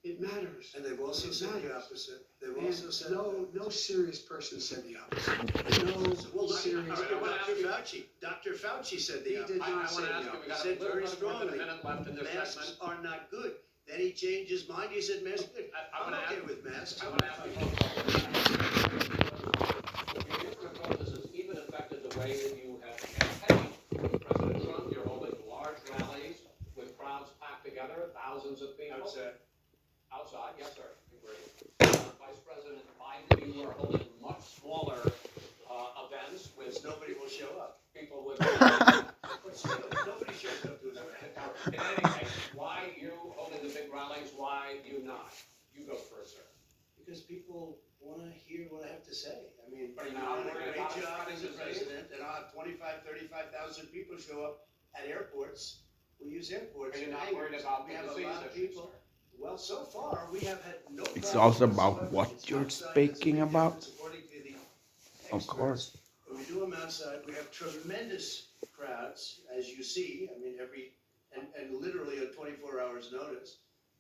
It matters. And they've also It said the matters. opposite. They've And also said no serious person said the opposite. No well, serious. Dr. Fauci. Dr. Fauci said the He did opposite. not say the He opposite. said very strongly, masks are not good. Then he changed his mind. He said masks are good. I'm okay with masks. I want to ask you folks, this has even affected the way that you have campaigned. President Trump, you're holding large rallies with crowds packed together, thousands of people. Outside, yes, sir. Agreed. Vice President Biden, you are holding much smaller events with Nobody will show up. people with. But still, nobody shows up to his event. In any case, why you holding the big rallies? Why you not? You go first, sir. Because people want to hear what I have to say. I mean, But you're you're not doing a worried great about job spreading as a disease? president, and I'll have 35,000 people show up at airports. We use airports. Are you not Anyway, worried about we the have a disease lot of issues, people. sir? Well, so far, we have had no It's problem also about whatsoever. what It's you're outside, speaking that's a big about. difference according to the Of experts. course. When we do them outside, we have tremendous crowds, as you see. I mean, and literally at 24 hours notice.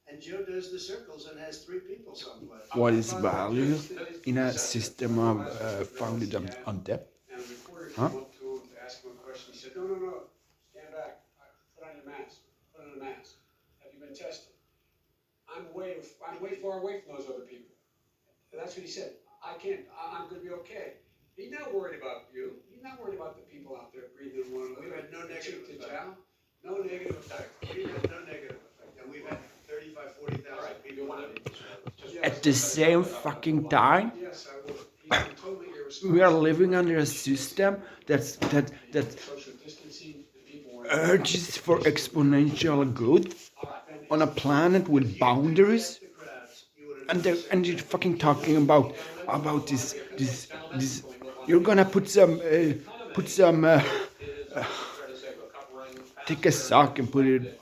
And Joe does the circles and has 3 people someplace. What is value in a system of founded on debt? And a reporter Huh? came up to him to ask him a question. He said, no, stand back. Put on your mask. Put on a mask. Have you been tested? I'm way far away from those other people. And that's what he said. I'm going to be okay. He's not worried about you. He's not worried about the people out there breathing one another. We've had no negative To effect. jail. No negative effect. We've had no negative effect. And we've had 40,000 people on it. At the same fucking time, Yes, I would. He's been totally irresponsible. we are living under a system that Social distancing, the people were. urges for exponential growth on a planet with boundaries, and you're fucking talking about this. You're gonna take a sock and put it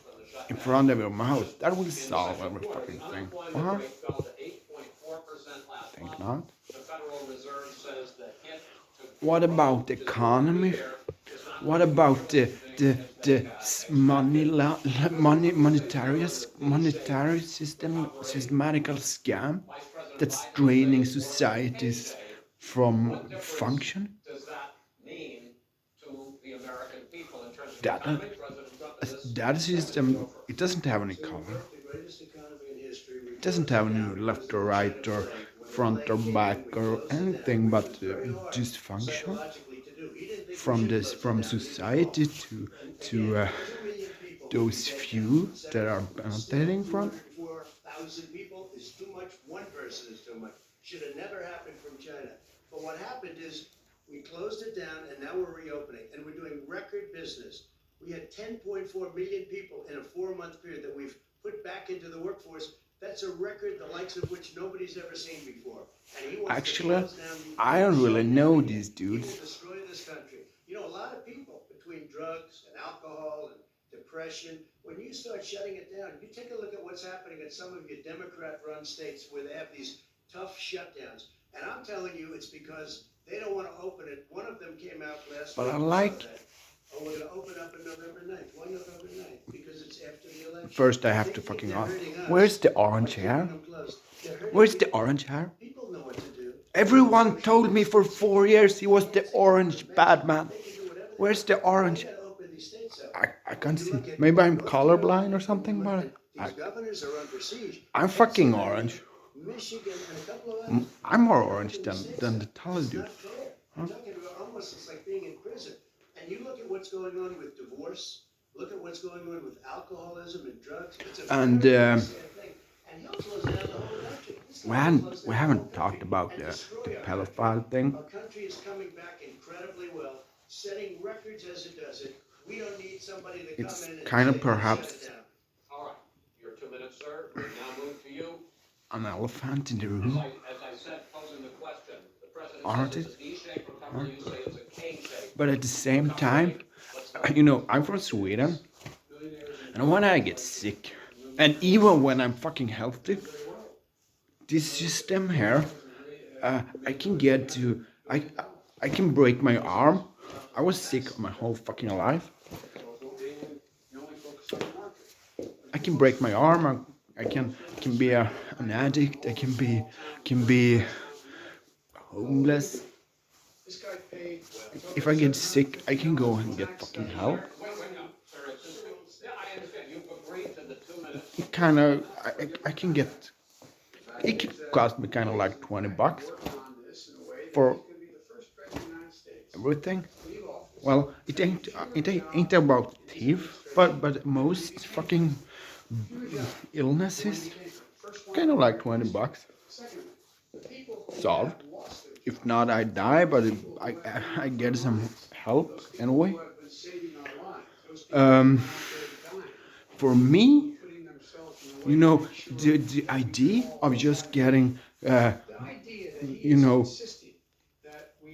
in front of your mouth. That will solve every fucking thing. Huh? Think not. What about the economy? What about the monetary system, systematical scam that's draining societies from function? Does that mean to the American people in terms of That economy? President Trump in this that system, it doesn't have any color. The greatest economy in history. It doesn't have any left or right or front or back or anything but dysfunction Psychologically to do. He didn't think from society to those few that are benefiting from. 4,000 people is too much. One person is too much. Should have never happened from China. But what happened is we closed it down and now we're reopening and we're doing record business. We had 10.4 million people in a 4-month period that we've put back into the workforce. That's a record the likes of which nobody's ever seen before. And he wants Actually, to close down the I don't really know these He will dudes. destroy this country. You know, a lot of people between drugs and alcohol and depression, when you start shutting it down, you take a look at what's happening in some of your Democrat-run states where they have these tough shutdowns. And I'm telling you, it's because they don't want to open it. One of them came out last But week I and like- said that, oh, we're going to open up on November 9th. Why November 9th? Because it's after the election. First I have to fucking ask, where's the orange hair? Where's the orange hair? People know what to do. Everyone told me for 4 years he was the orange bad man. Where's the orange? They gotta open these states up. I can't see. Maybe I'm colorblind or something, but These governors are under siege. I'm fucking orange. Michigan and a couple of others. I'm more orange than the tall It's dude. not fair. You're talking about almost it's like being in prison. And you look at what's going on with divorce. Look at what's going on with alcoholism and drugs. It's a And, very sad thing. And he'll close down the whole country. This We guy will haven't close down we the haven't whole talked country about and the destroy our country. pedophile thing. Our country is coming back incredibly well, setting records as it does it. We don't need somebody to come It's in and kind of say, perhaps "Shut it down." All right, your 2 minutes, sir. We now move to you. an elephant in the As room. I said, posing the question, the president Aren't says it? it's an E-shaped recovery, you say it's a K-shaped. But at the same time, I'm from Sweden, and when I get sick, and even when I'm fucking healthy, this system here, I can get to, I can break my arm. I was sick my whole fucking life. You only focus on the market. I can break my arm, I can be an addict. I can be homeless. This guy paid. If I get sick, I can go and get fucking help. Wait, no, sir, yeah, I understand, you've agreed to the 2 minutes. It kind of I can get. It can cost me kind of like $20 for everything. Well, it ain't about thief, but most fucking illnesses kind of like $20 solved. If not, I die, but I get some help anyway. For me, the idea of just getting,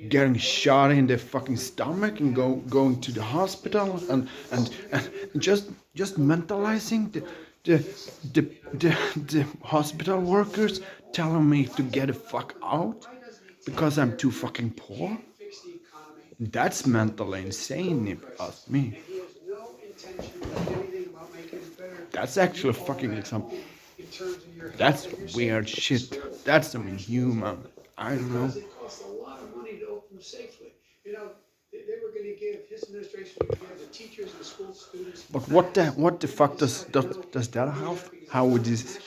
getting shot in the fucking stomach and going to the hospital and just mentalizing the hospital workers telling me to get the fuck out because I'm too fucking poor. That's mentally insane if you ask me. That's actually fucking example. That's weird shit. That's inhuman. I don't know. It costs a lot of money to open them safely. They were gonna give, his administration would give the teachers and the school students. But what the fuck does that have? How would this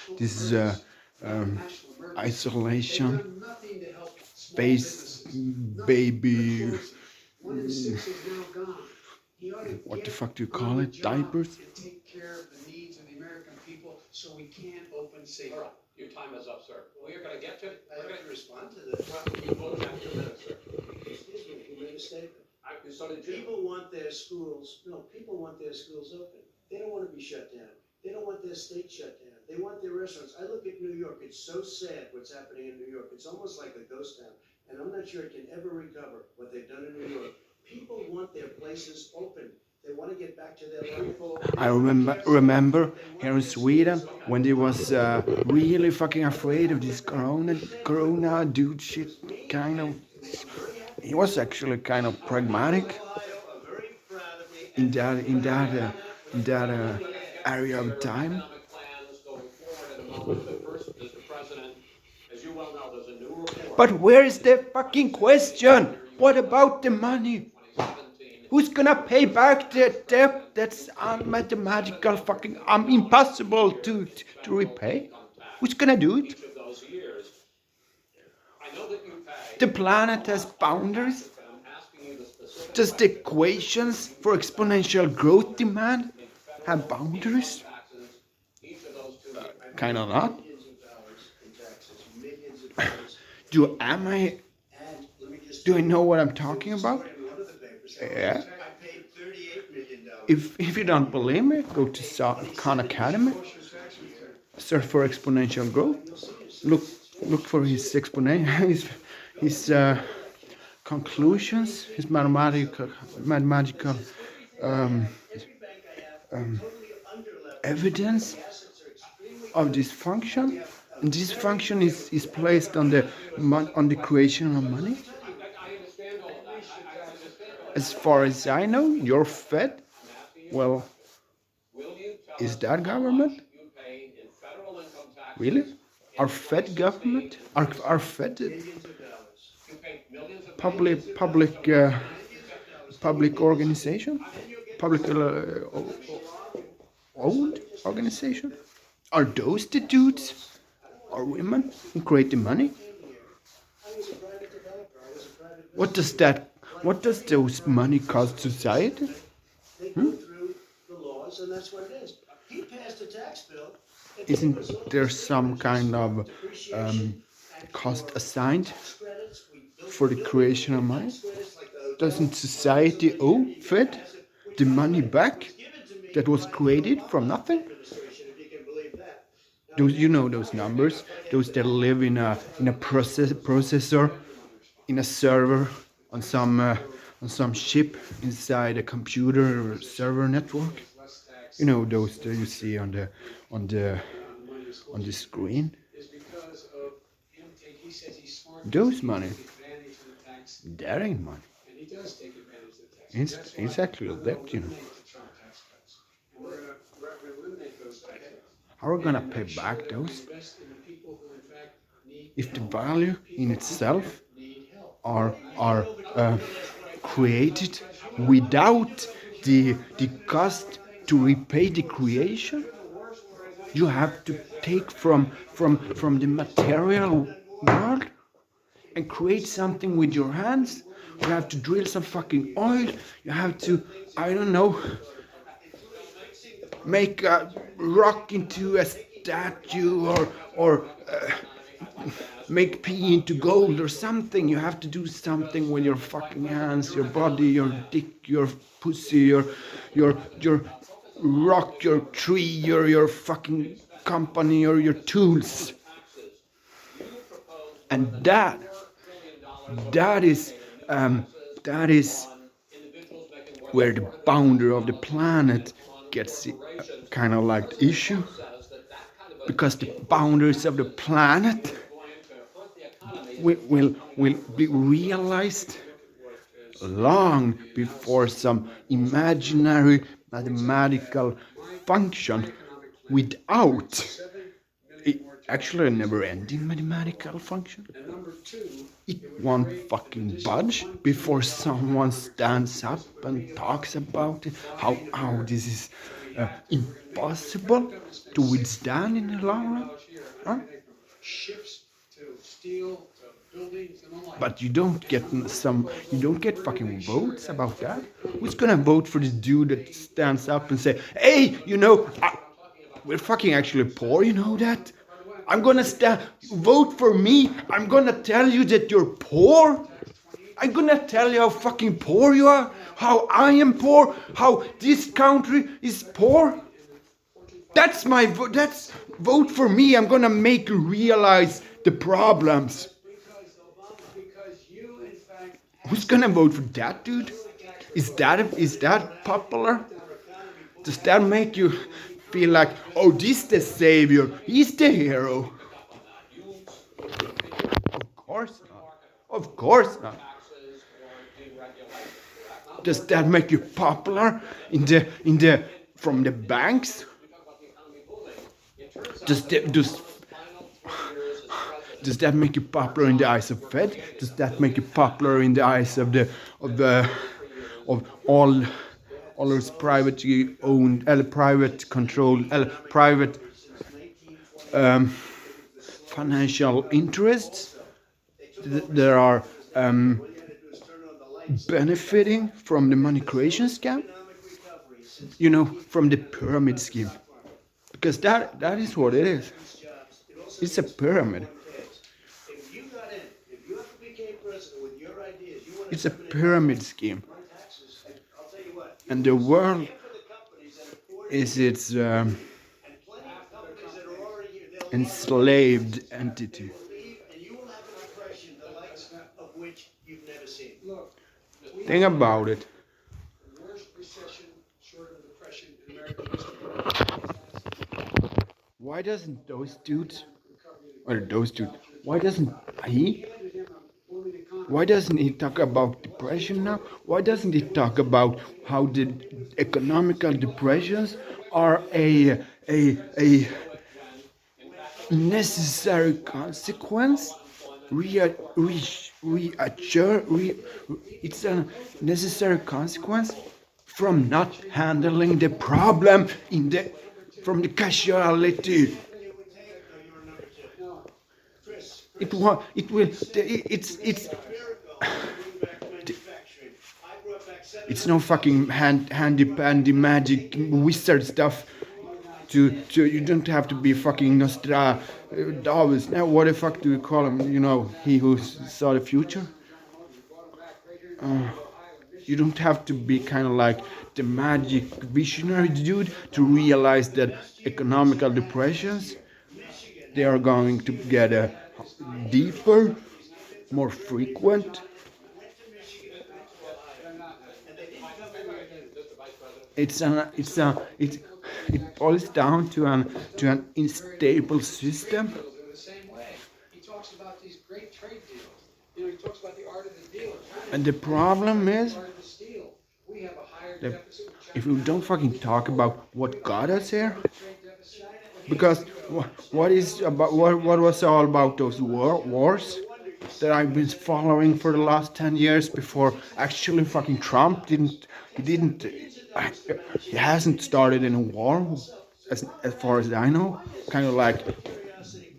isolation, They've done nothing to help small space, businesses. baby, One in six is now gone. He ought to what the get fuck do you on call the it? job Diapers? and take care of the needs of the American people so we can open safely. All right, your time is up, sir. We are gonna get to, I we're have to gonna, respond to this. well, you both have 2 minutes, sir. Excuse me, you made a statement. So did you. People want their schools open. They don't wanna be shut down. They don't want their state shut down. They want their restaurants. I look at New York, it's so sad what's happening in New York. It's almost like a ghost town. And I'm not sure it can ever recover what they've done in New York. People want their places open. They wanna get back to their life. I remember here in Sweden when they was really fucking afraid of this corona dude shit kind of. He was actually kind of pragmatic in that area of time. Economic plans going forward in a moment, but first, Mr. President, as you well know, there's a new report. But where is the fucking question? What about the money? 2017. Who's gonna pay back the debt that's mathematical fucking impossible to repay? Who's gonna do it? Each of those years. I know that you pay. The planet has boundaries. But I'm asking you the specific Does the equations for exponential growth demand have boundaries? taxes, each of those 2 years. Kind of not. Millions of dollars in taxes, millions of dollars. And let me just. Do I know what I'm talking about? In one of the papers, Yeah. I paid $38 million. If you don't believe me, go to Khan Academy. Search for exponential growth. Look for his his conclusions, his mathematical evidence of this function. And this function is placed on the creation of money. I understand all that. I understand all that. As far as I know, you're fed. Well, Will you tell is us that government? you pay in federal income taxes? Really? Our Fed government? Our Fed You pay millions of public organization? Public owned organization? Are those the dudes or women who create the money? I was a private developer, I was a private. What does those money cost society? They go through the laws, and that's what it is. He passed a tax bill. that Isn't gave us all there these some kind of depreciation and cost for assigned tax credits. We built for the creation of money? tax credits like the hotel. Doesn't society owe Fed the money back Given to me that was created from nothing? administration, if you can believe that. Those numbers, those that live in a processor, in a server, on some chip inside a computer or server network. Those that you see on the screen. Is because of him he says he's smart. Those money, Take advantage of the tax, that ain't money. and he does take advantage of the tax. It's actually a debt, Eliminate the Trump tax cuts. And we're gonna eliminate those tax cuts. How are we gonna pay back those Invest in the people who in fact need if the help. value in itself Need help. are created without the cost to repay the creation? You have to take from the material world and create something with your hands. You have to drill some fucking oil. You have to, I don't know, make a rock into a statue or make pee into gold or something. You have to do something with your fucking hands, your body, your dick, your pussy, your rock, your tree, your fucking company or your tools. And that is that is where the boundary of the planet gets kind of like the issue, because the boundaries of the planet will be realized long before some imaginary mathematical function without actually a never-ending mathematical function. And number two, It won't fucking budge before someone stands up and talks about it. How this is impossible to withstand in the long run. Huh? ships to steel to buildings and the like. But you don't get fucking votes about that. Who's gonna vote for the dude that stands up and say, "Hey, we're fucking actually poor, you know that? I'm gonna vote for me. I'm gonna tell you that you're poor. I'm gonna tell you how fucking poor you are, how I am poor, how this country is poor. That's my vote. That's vote for me. I'm gonna make you realize the problems." Because you in fact Who's gonna vote for that dude? Is that popular? Does that make you feel like, oh, this the savior, he's the hero? Of course not. Of course not. Does that make you popular from the banks? Does that make you popular in the eyes of Fed? Does that make you popular in the eyes of all those privately owned, private controlled, private financial interests that are benefiting from the money creation scam? You know, from the pyramid scheme. Because that is what it is. It's a pyramid. If you got in, if you became president with your ideas, you want to It's a pyramid scheme. taxes, I'll tell you what. And the world For the companies that afford is its and plenty of companies that are already here, they'll enslaved entity. leave and you will have an impression the likes of which you've never seen. look, we Think about it. the worst recession short of depression in American history. Why doesn't those dudes, why doesn't he? Why doesn't he talk about depression now? Why doesn't he talk about how the economical depressions are a necessary consequence? It's a necessary consequence from not handling the problem from the casualty. It's no fucking handy pandy magic wizard stuff. You don't have to be fucking Nostradamus. Now what the fuck do you call him? You know, he who saw the future. You don't have to be kind of like the magic visionary dude to realize that economical depressions, they are going to get deeper, more frequent. It boils down to an unstable system. In the same way, he talks about these great trade deals. You know, he talks about the art of the deal. And the problem is, Art of the steal. We have a higher that deficit with China. if we don't fucking talk about what got us here, Trade deficit. Because what was all about those wars that I've been following for the last 10 years before actually fucking Trump didn't uh, he hasn't started in a war as far as I know. Kind of like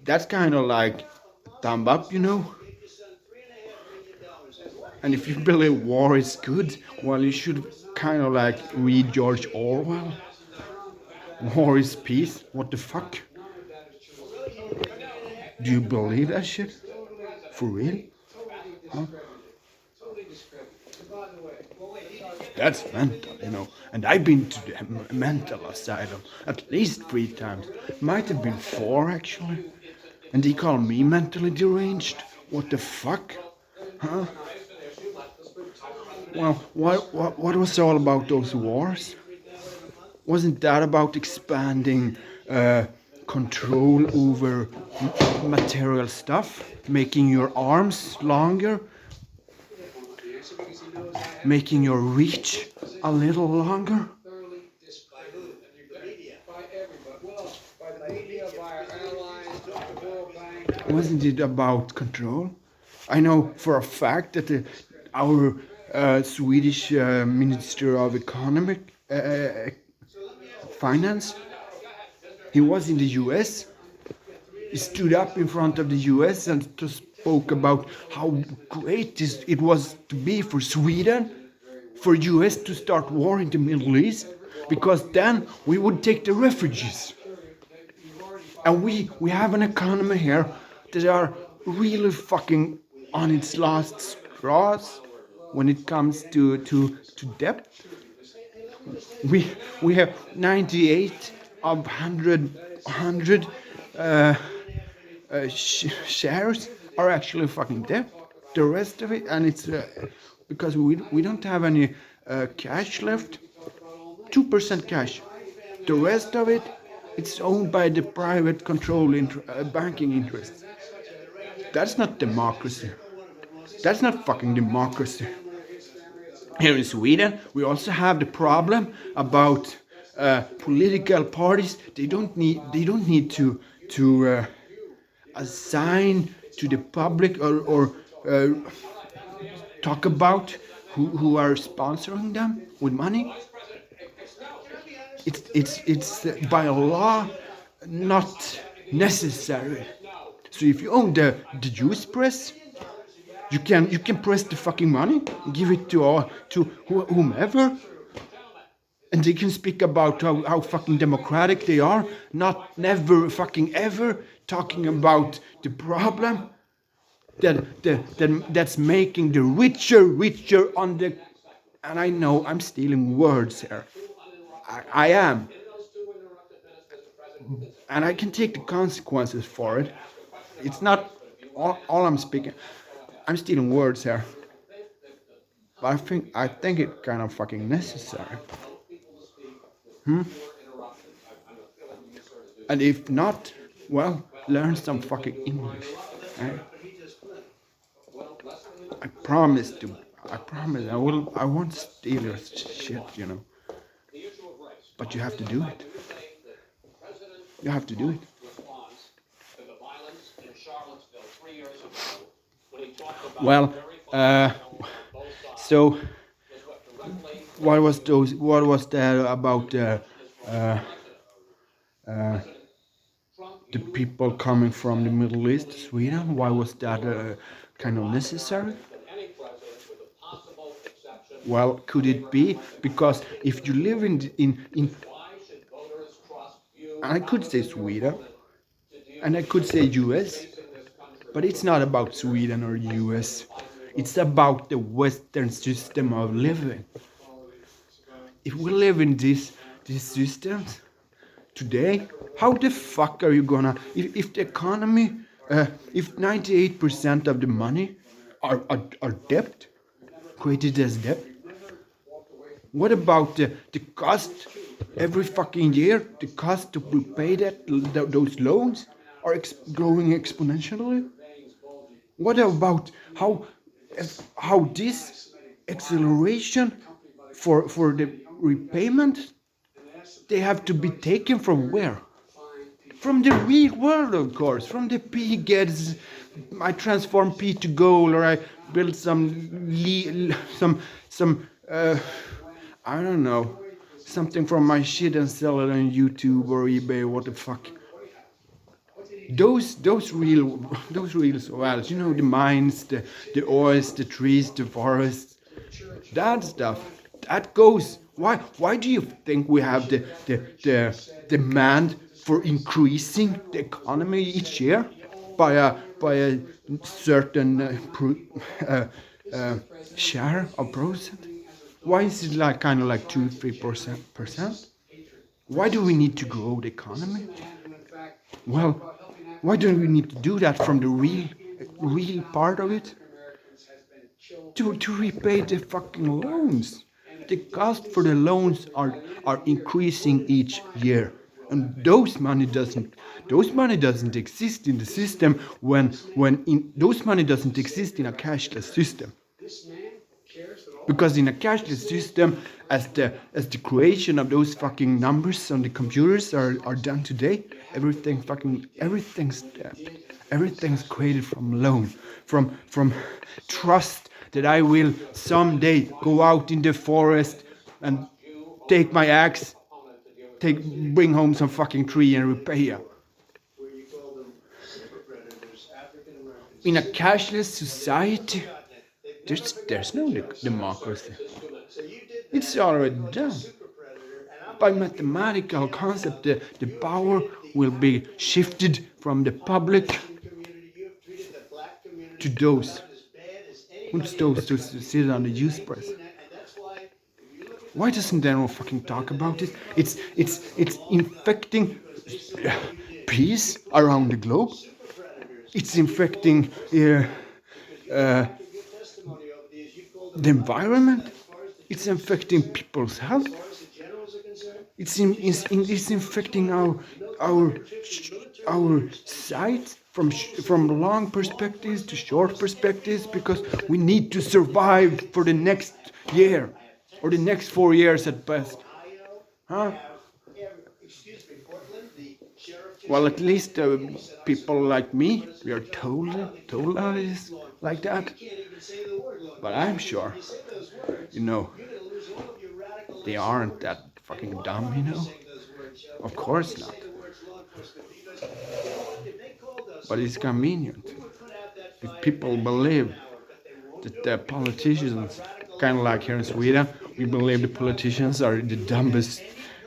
that's kind of like thumb up, you know. And if you believe war is good, well, you should kind of like read George Orwell. War is peace. What the fuck? Do you believe that shit? For real? Huh? That's mental, you know. And I've been to the mental asylum at least 3 times. Might have been 4 actually. And they call me mentally deranged. What the fuck? Huh? Well, what was all about those wars? Wasn't that about expanding control over material stuff? Making your arms longer? Making your reach a little longer? Thoroughly discredited. By everybody. Well, by the media, by our allies, by the World Bank. Wasn't it about control? I know for a fact that our Swedish Minister of Economic Finance, he was in the US. He stood up in front of the US and spoke about how great it was to be for Sweden, for US to start war in the Middle East, because then we would take the refugees. And we have an economy here that are really fucking on its last straws when it comes to debt. We have 98 of 100 shares are actually fucking debt. The rest of it, and it's because we don't have any cash left. 2% cash. The rest of it, it's owned by the private control banking interests. That's not democracy. That's not fucking democracy. Here in Sweden, we also have the problem about political parties. They don't need to assign to the public or talk about who are sponsoring them with money. It's by law not necessary. So if you own the juice press, you can press the fucking money, give it to whomever, and they can speak about how fucking democratic they are, never fucking ever talking about the problem that's making the richer on the. And I know I'm stealing words here. I am. And I can take the consequences for it. It's not all I'm speaking. I'm stealing words here. But I think it's kind of fucking necessary. And if not, well, learn some fucking English. Right? I promise I won't steal your shit, you know. But you have to do it. You have to do it. Well, so what was that about the people coming from the Middle East, Sweden? Why was that kind of necessary? Well, could it be because if you live in I could say Sweden and I could say US, but it's not about Sweden or US. It's about the Western system of living. If we live in these systems today, how the fuck are you gonna if the economy if 98% of the money are debt, created as debt? What about the cost every fucking year? The cost to repay those loans are growing exponentially. What about how this acceleration for the repayment, they have to be taken from where? From the real world, of course. From the P gets, I transform P to gold, or I build some I don't know, something from my shit and sell it on YouTube or eBay. What the fuck? Those real wealth, you know, the mines, the oils, the trees, the forests, that stuff, that goes. Why do you think we have the demand for increasing the economy each year by a certain uh, uh, share of percent? Why is it like kind of like 2-3%? Why do we need to grow the economy? Well, why do we need to do that from the real part of it? To repay the fucking loans. The cost for the loans are increasing each year. And those money doesn't exist in the system those money doesn't exist in a cashless system. Because in a cashless system, as the creation of those fucking numbers on the computers are done today, everything's created from loan, from trust that I will someday go out in the forest and take my axe, bring home some fucking tree and repay you. Where you call them super predators, African Americans. In a cashless society, there's no democracy. So you did that. It's already done. Super predator, and I'm By mathematical concept, the power will be shifted from the public community, you have treated the black community to those about as bad as who's anybody those to sit on the use press. and that's why if you look at Why doesn't anyone fucking talk about it? It's infecting peace around the globe. It's infecting your testimony over these, you called them the environment. It's infecting people's health. as far as the generals are concerned. It's infecting our sight from long perspectives to short perspectives, because we need to survive for the next year or the next 4 years at best. Huh? Excuse me, Portland, the sheriff. Well, at least people like me, we are told that it is like that. Can't even say the word law. But I'm sure, You say those words, you know, you're gonna lose all of your radical. they aren't that fucking dumb, you know. Those words, Sheriff. Of course not. Say the words law enforcement, because you know what, if they called us, But it's convenient. we would put out that If fire people believe but they won't that the politicians, kind of like here in Sweden, we believe the politicians are the dumbest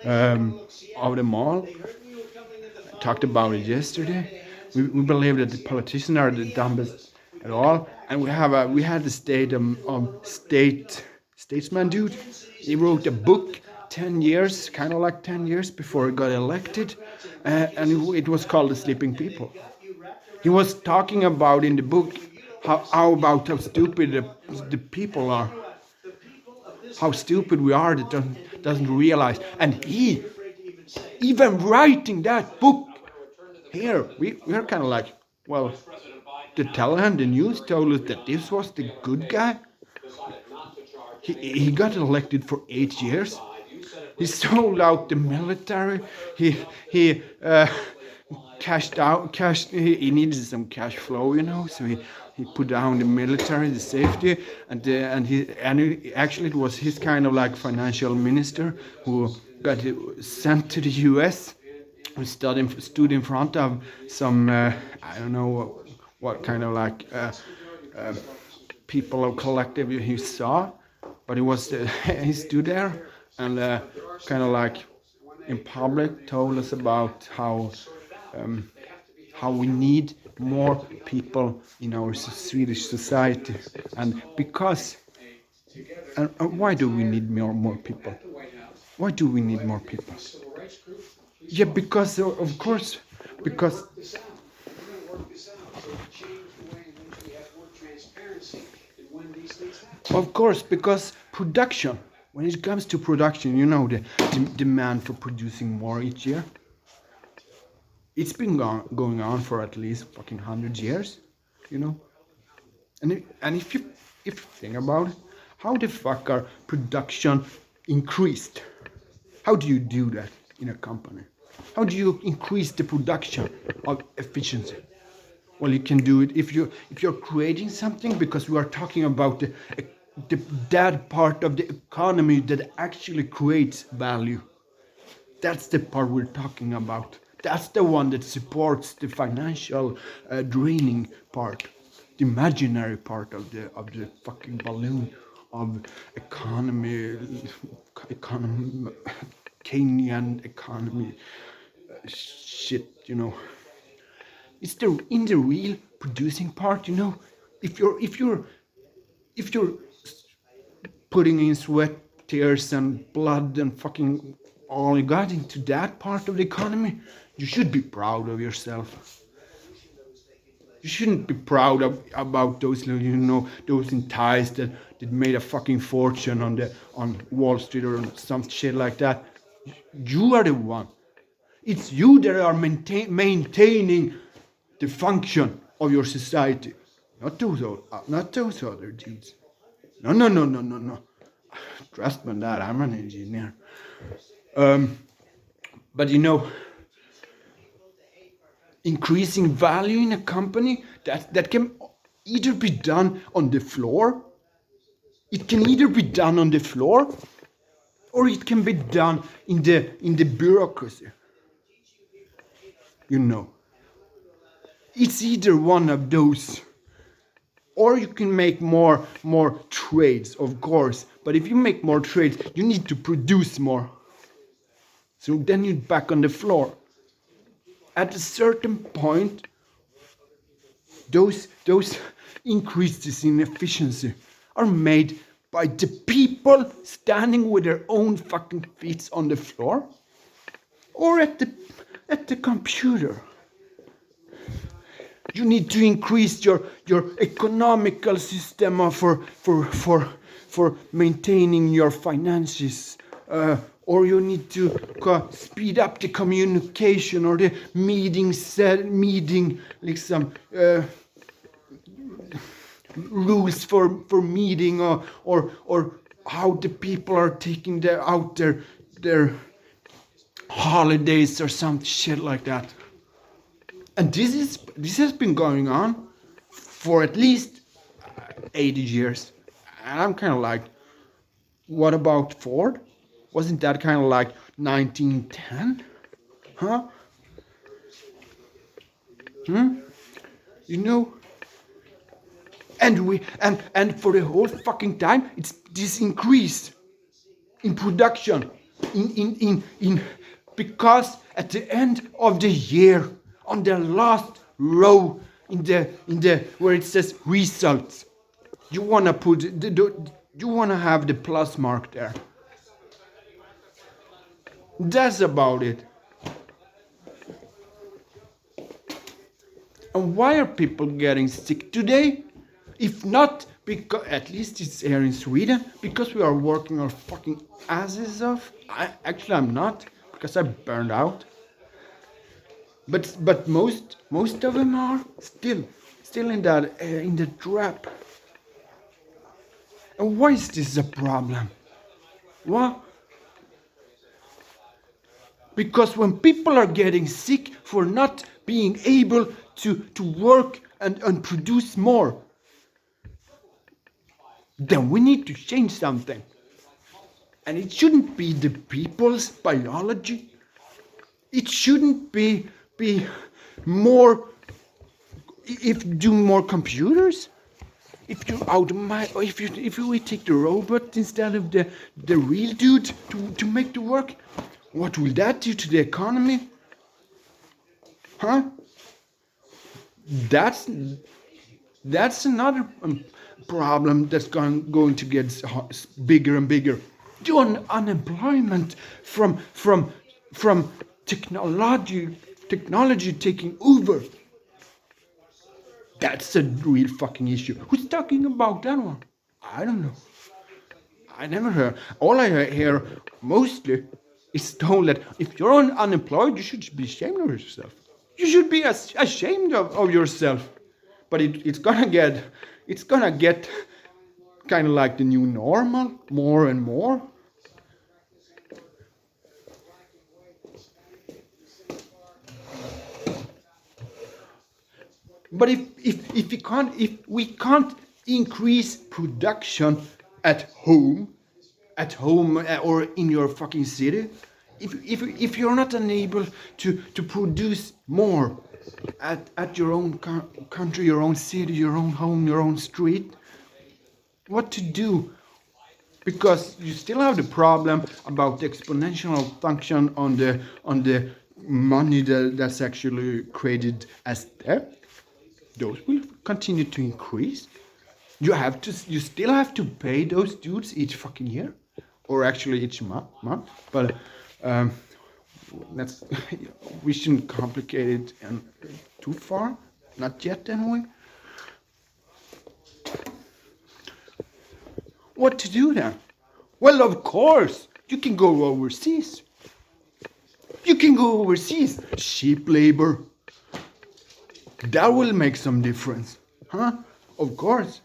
of them all. I talked about it yesterday. We believe that the politicians are the dumbest at all, and we had the statesman dude. He wrote a book 10 years, kind of like 10 years before he got elected, and it was called The Sleeping People. He was talking about in the book how stupid the people are, how stupid we are that doesn't realize. And he, even writing that book, here we're kind of like, well, the Telegram, the news told us that this was the good guy. He got elected for 8 years. He sold out the military. He he needed some cash flow, you know, so he put down the military, the safety, and actually it was his kind of like financial minister who got sent to the US, who stood in front of some I don't know what kind of like people or collective he saw, but he stood there and kind of like in public told us about how we need more people in our Swedish society, and why do we need more people? Why do we need more people? Yeah, because of course, because production. When it comes to production, you know, the demand for producing more each year. It's been going on for at least fucking 100 years, you know. And if you think about it, how the fuck are production increased? How do you do that in a company? How do you increase the production of efficiency? Well, you can do it if you're creating something, because we are talking about the that part of the economy that actually creates value. That's the part we're talking about. That's the one that supports the financial draining part, the imaginary part of the fucking balloon of economy, economy, Kenyan economy, shit, you know. It's the in the real producing part, you know. If you're putting in sweat, tears, and blood and fucking all you got into that part of the economy, you should be proud of yourself. You shouldn't be proud about those, you know, those in ties that made a fucking fortune on Wall Street or some shit like that. You are the one. It's you that are maintaining the function of your society, not those other dudes. No, no, no, no, no, no. Trust me on that. I'm an engineer. But you know, increasing value in a company that can either be done on the floor. It can either be done on the floor, or it can be done in the bureaucracy. You know, it's either one of those. Or you can make more trades, of course. But if you make more trades, you need to produce more. So then you're back on the floor. At a certain point, those increases in efficiency are made by the people standing with their own fucking feet on the floor, or at the computer. You need to increase your economical system for maintaining your finances, or you need to speed up the communication or the meeting like some rules for meeting, or how the people are taking their holidays or some shit like that. And this has been going on for at least 80 years. And I'm kind of like, what about Ford? Wasn't that kind of like 1910? Huh? You know? And for the whole fucking time, it's this increase in production, in because at the end of the year, on the last row in the where it says results, you wanna put you wanna have the plus mark there. That's about it. And why are people getting sick today? If not because, at least it's here in Sweden, because we are working our fucking asses off. I'm not, because I burned out. But most of them are still in the trap. And why is this a problem? Well, because when people are getting sick for not being able to work and produce more, then we need to change something. And it shouldn't be the people's biology. It shouldn't be more, if you do more computers, if you automate, or if we take the robot instead of the real dude to make the work, what will that do to the economy? Huh? That's another problem that's going to get bigger and bigger. The unemployment from technology taking over. That's a real fucking issue. Who's talking about that one? I don't know. I never heard. All I hear mostly is told that if you're unemployed, you should be ashamed of yourself. You should be ashamed of yourself. But it's gonna get kind of like the new normal, more and more. But if we can't increase production at home, or in your fucking city, if you're not unable to produce more at your own country, your own city, your own home, your own street, what to do? Because you still have the problem about the exponential function on the money that's actually created as debt. Those will continue to increase. You still have to pay those dudes each fucking year, or actually each month. But um, that's we shouldn't complicate it and too far. Not yet, anyway. What to do then? Well, of course, you can go overseas. You can go overseas. Cheap labor. That will make some difference. Huh? Of course.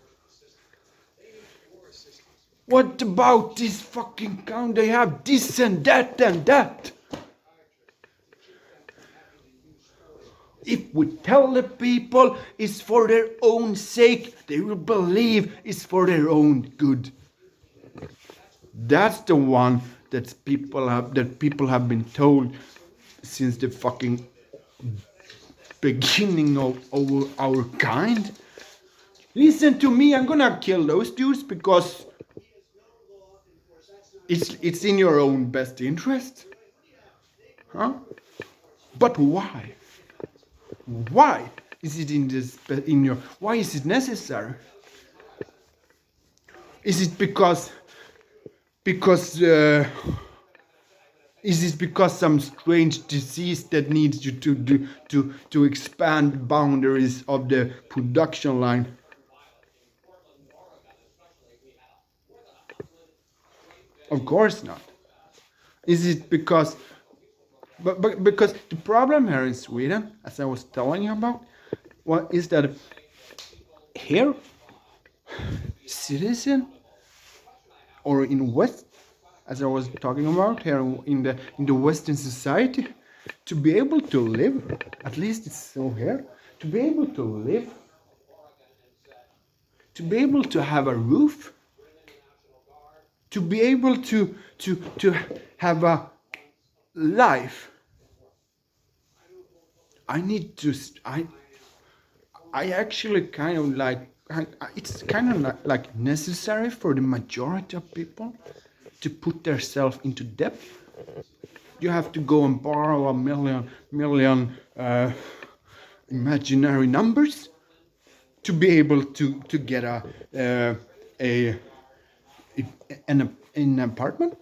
What about this fucking count? They have this and that and that. If we tell the people it's for their own sake, they will believe it's for their own good. That's the one that people have been told since the fucking beginning of our kind. Listen to me, I'm gonna kill those dudes because it's in your own best interest. Huh? But why? Why is it why is it necessary? Is it because is it because some strange disease that needs you to expand boundaries of the production line? Of course not. Is it because because the problem here in Sweden, as I was telling you about, what is that here citizen, or in West, as I was talking about here in the Western society, to be able to live, at least it's so here, to be able to live, to be able to have a roof, to be able to have a life. I actually kind of like, it's kind of like necessary for the majority of people to put themselves into debt. You have to go and borrow a million imaginary numbers to be able to get an apartment.